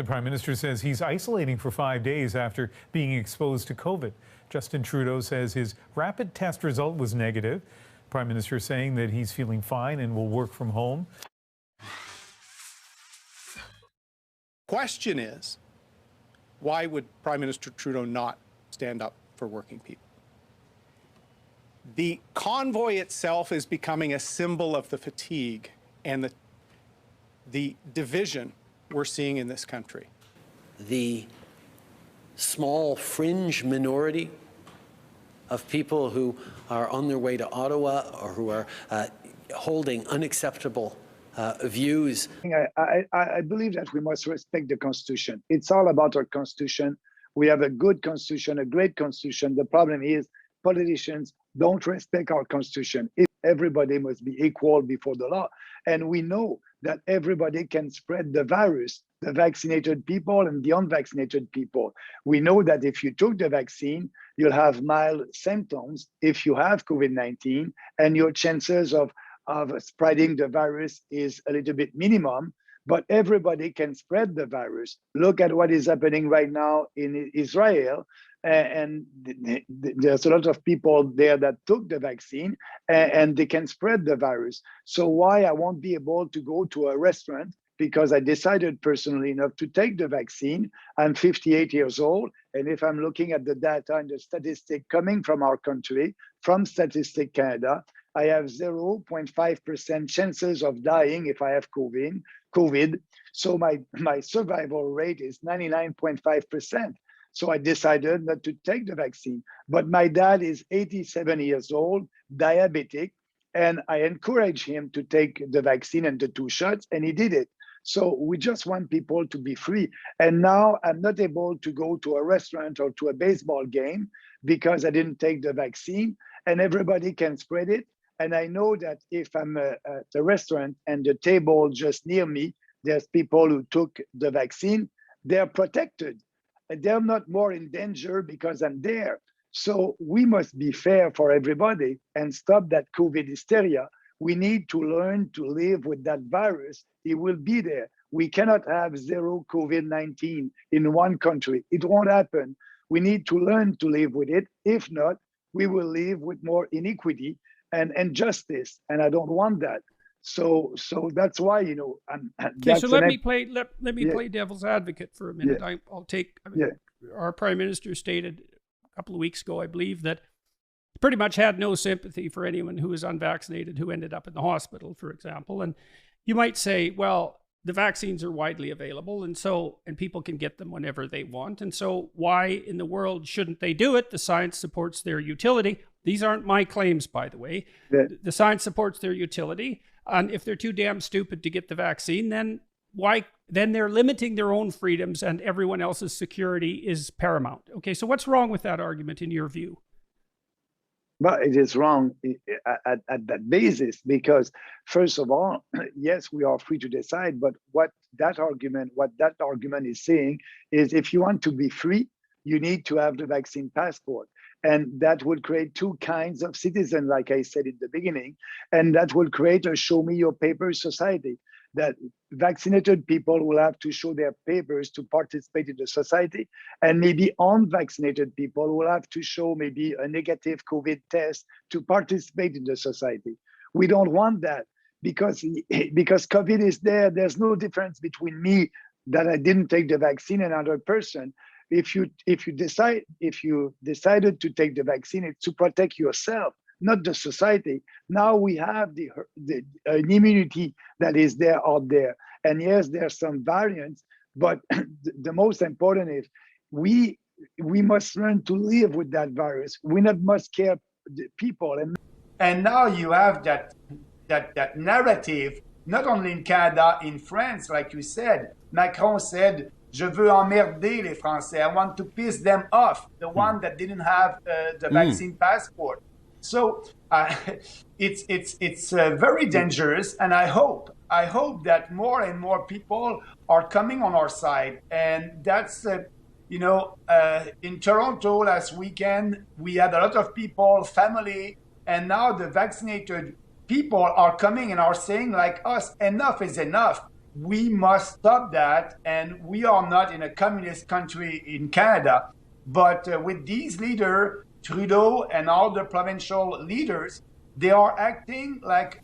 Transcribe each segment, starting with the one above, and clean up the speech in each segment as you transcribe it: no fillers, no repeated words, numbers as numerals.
The Prime Minister says he's isolating for 5 days after being exposed to COVID. Justin Trudeau says his rapid test result was negative. Prime Minister saying that he's feeling fine and will work from home. Question is, why would Prime Minister Trudeau not stand up for working people? The convoy itself is becoming a symbol of the fatigue and the division we're seeing in this country. The small fringe minority of people who are on their way to Ottawa or who are holding unacceptable views. I believe that we must respect the Constitution. It's all about our Constitution. We have a good Constitution, a great Constitution. The problem is politicians don't respect our Constitution. Everybody must be equal before the law. And we know that everybody can spread the virus, the vaccinated people and the unvaccinated people. We know that if you took the vaccine, you'll have mild symptoms if you have COVID-19, and your chances of spreading the virus is a little bit minimum, but everybody can spread the virus. Look at what is happening right now in Israel, and there's a lot of people there that took the vaccine and they can spread the virus. So why I won't be able to go to a restaurant? Because I decided personally enough to take the vaccine. I'm 58 years old, and if I'm looking at the data and the statistic coming from our country, from Statistic Canada, I have 0.5% chances of dying if I have COVID. So my survival rate is 99.5%. So I decided not to take the vaccine. But my dad is 87 years old, diabetic, and I encouraged him to take the vaccine and the 2 shots, and he did it. So we just want people to be free. And now I'm not able to go to a restaurant or to a baseball game because I didn't take the vaccine, and everybody can spread it. And I know that if I'm at a restaurant and the table just near me, there's people who took the vaccine, they're protected. And they're not more in danger because I'm there. So we must be fair for everybody and stop that COVID hysteria. We need to learn to live with that virus. It will be there. We cannot have zero COVID-19 in one country. It won't happen. We need to learn to live with it. If not, we will live with more inequity and injustice. And I don't want that. So that's why, you know. Okay, so let me play devil's advocate for a minute. Yeah. I'll take. Our Prime Minister stated a couple of weeks ago, I believe, that he pretty much had no sympathy for anyone who was unvaccinated who ended up in the hospital, for example. And you might say, well, the vaccines are widely available, and people can get them whenever they want. And so why in the world shouldn't they do it? The science supports their utility. These aren't my claims, by the way. Yeah. The science supports their utility. And if they're too damn stupid to get the vaccine, then they're limiting their own freedoms and everyone else's security is paramount. Okay, so what's wrong with that argument in your view? But it is wrong at that basis, because first of all, yes, we are free to decide, but what that argument is saying is if you want to be free, you need to have the vaccine passport. And that would create 2 kinds of citizens, like I said in the beginning, and that will create a show me your papers society, that vaccinated people will have to show their papers to participate in the society, and maybe unvaccinated people will have to show maybe a negative COVID test to participate in the society. We don't want that because COVID is there. There's no difference between me that I didn't take the vaccine and another person. If you decided to take the vaccine, it's to protect yourself, not the society. Now we have an immunity that is there out there. And yes, there are some variants, but the most important is we must learn to live with that virus. We must care the people. And now you have that narrative, not only in Canada, in France, like you said. Macron said, "Je veux emmerder les Français. I want to piss them off," the one that didn't have the vaccine passport. So it's very dangerous, and I hope that more and more people are coming on our side. And that's in Toronto last weekend we had a lot of people, family, and now the vaccinated people are coming and are saying like us, enough is enough. we must stop that. And we are not in a communist country in Canada, but with these leaders, Trudeau and all the provincial leaders, they are acting like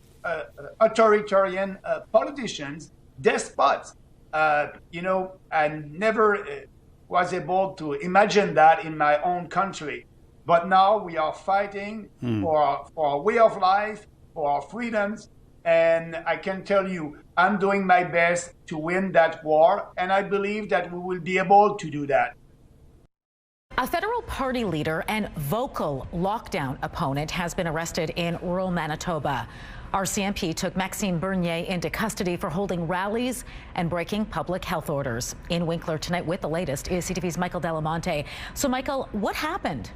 authoritarian politicians, despots. You know, I never was able to imagine that in my own country. But now we are fighting for our way of life, for our freedoms. And I can tell you, I'm doing my best to win that war. And I believe that we will be able to do that. A federal party leader and vocal lockdown opponent has been arrested in rural Manitoba. RCMP took Maxime Bernier into custody for holding rallies and breaking public health orders. In Winkler tonight with the latest is CTV's Michael Delamonte. So, Michael, what happened?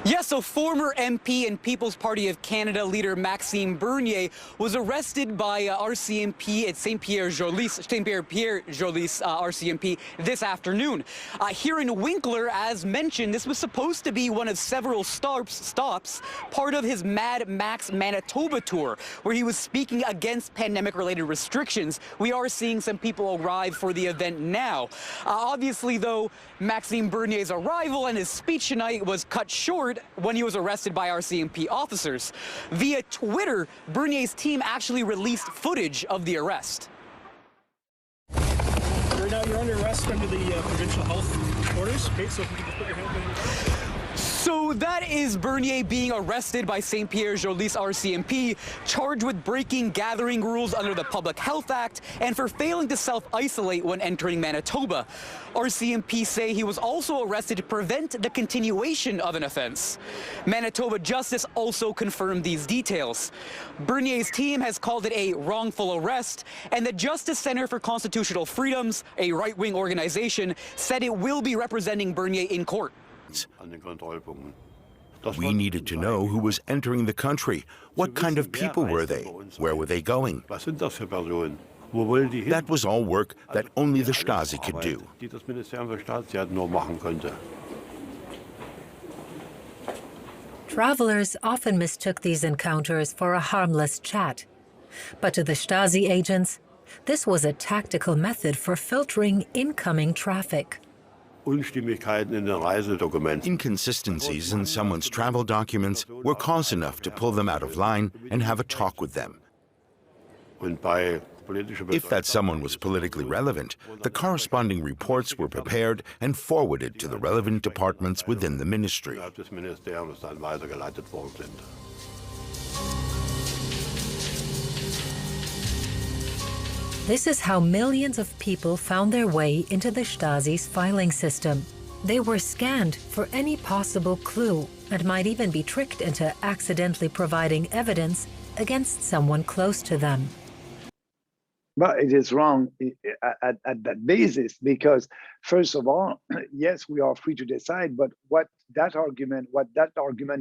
Yes, so former MP and People's Party of Canada leader Maxime Bernier was arrested by RCMP at St. Pierre-Jolis RCMP this afternoon. Here in Winkler, as mentioned, this was supposed to be one of several stops, part of his Mad Max Manitoba tour, where he was speaking against pandemic-related restrictions. We are seeing some people arrive for the event now. Obviously, though, Maxime Bernier's arrival and his speech tonight was cut short when he was arrested by RCMP officers. Via Twitter, Bernier's team actually released footage of the arrest. Right now you're under arrest under the provincial health orders. Okay, so if you can just put your hand behind your So that is Bernier being arrested by St. Pierre-Jolis RCMP, charged with breaking gathering rules under the Public Health Act and for failing to self-isolate when entering Manitoba. RCMP say he was also arrested to prevent the continuation of an offense. Manitoba Justice also confirmed these details. Bernier's team has called it a wrongful arrest, and the Justice Center for Constitutional Freedoms, a right-wing organization, said it will be representing Bernier in court. We needed to know who was entering the country. What kind of people were they? Where were they going? That was all work that only the Stasi could do. Travelers often mistook these encounters for a harmless chat. But to the Stasi agents, this was a tactical method for filtering incoming traffic. Inconsistencies in someone's travel documents were cause enough to pull them out of line and have a talk with them. If that someone was politically relevant, the corresponding reports were prepared and forwarded to the relevant departments within the ministry. This is how millions of people found their way into the Stasi's filing system. They were scanned for any possible clue and might even be tricked into accidentally providing evidence against someone close to them. But it is wrong at that basis, because first of all, yes, we are free to decide, but what that argument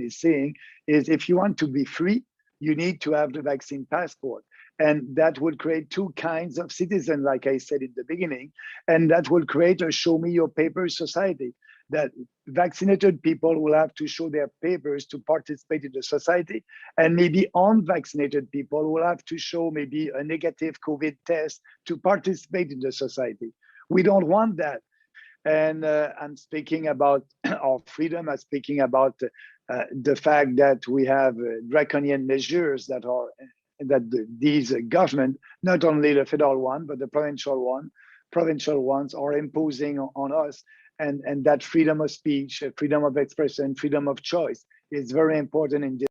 is saying is, if you want to be free, you need to have the vaccine passport. And that would create two kinds of citizens, like I said in the beginning, and that will create a show me your papers society, that vaccinated people will have to show their papers to participate in the society, and maybe unvaccinated people will have to show maybe a negative COVID test to participate in the society. We don't want that. And I'm speaking about our freedom. I'm speaking about the fact that we have draconian measures that these government, not only the federal one, but the provincial ones are imposing on us. And that freedom of speech, freedom of expression, freedom of choice is very important in this.